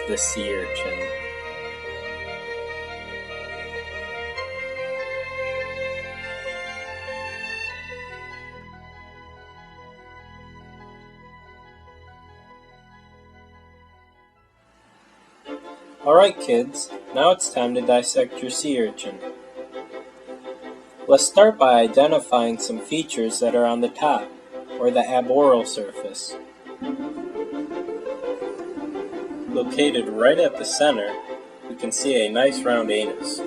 the sea urchin? Alright kids, now it's time to dissect your sea urchin. Let's start by identifying some features that are on the top, or the aboral surface. Located right at the center, we can see a nice round anus.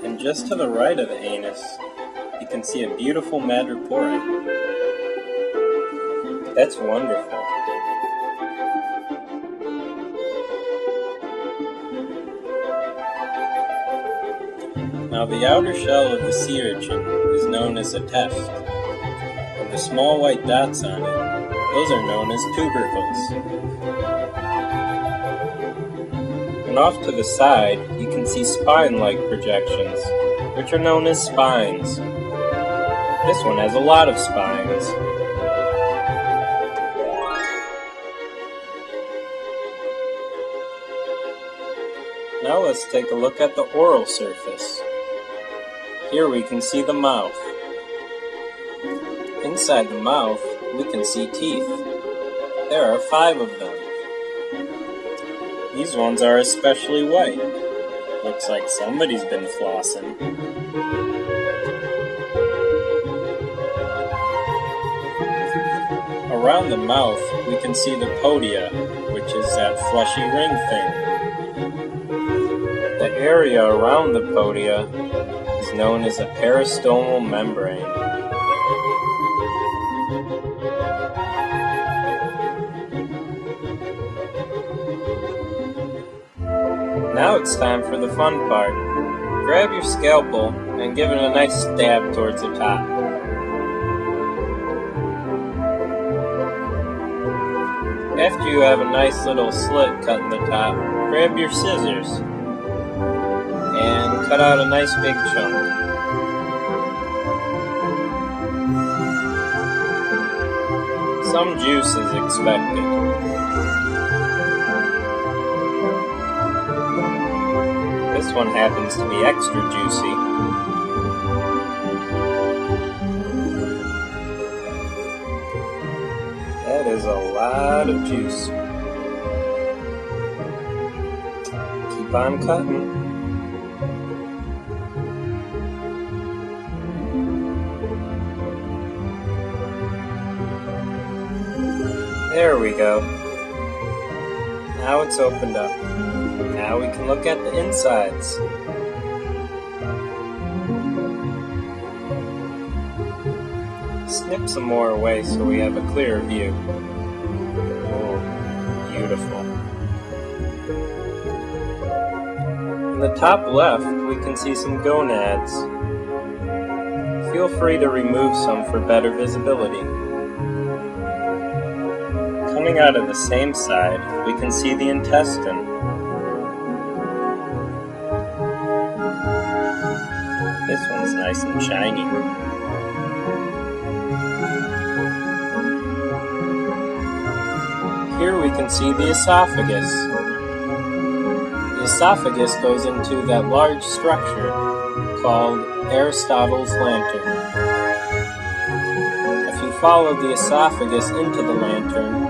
And just to the right of the anus, you can see a beautiful madreporium. That's wonderful. Now the outer shell of the sea urchin is known as a test, and the small white dots on it, those are known as tubercles. And off to the side, you can see spine-like projections, which are known as spines. This one has a lot of spines. Now let's take a look at the oral surface. Here we can see the mouth. Inside the mouth, we can see teeth. There are 5 of them. These ones are especially white. Looks like somebody's been flossing. Around the mouth, we can see the podia, which is that fleshy ring thing. The area around the podia is known as a peristomal membrane. Now it's time for the fun part. Grab your scalpel and give it a nice stab towards the top. After you have a nice little slit cut in the top, grab your scissors and cut out a nice big chunk. Some juice is expected. This one happens to be extra juicy. That is a lot of juice. Keep on cutting. There we go. Now it's opened up. Now we can look at the insides. Snip some more away so we have a clearer view. Oh, beautiful. In the top left, we can see some gonads. Feel free to remove some for better visibility. Coming out of the same side, we can see the intestine. This one's nice and shiny. Here we can see the esophagus. The esophagus goes into that large structure called Aristotle's lantern. If you follow the esophagus into the lantern,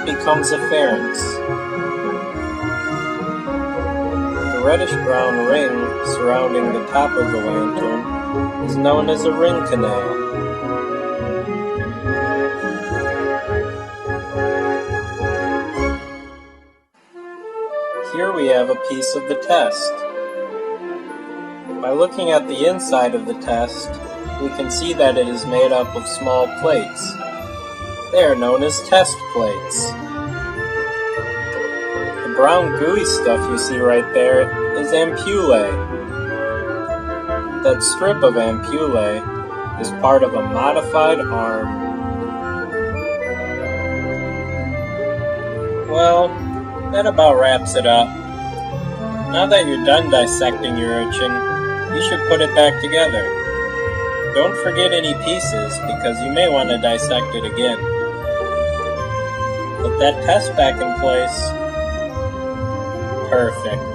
it becomes a pharynx. The reddish-brown ring surrounding the top of the lantern is known as a ring canal. Here we have a piece of the test. By looking at the inside of the test, we can see that it is made up of small plates. They are known as test plates. The brown gooey stuff you see right there is ampullae. That strip of ampullae is part of a modified arm. Well, that about wraps it up. Now that you're done dissecting your urchin, you should put it back together. Don't forget any pieces because you may want to dissect it again. Put that test back in place Perfect.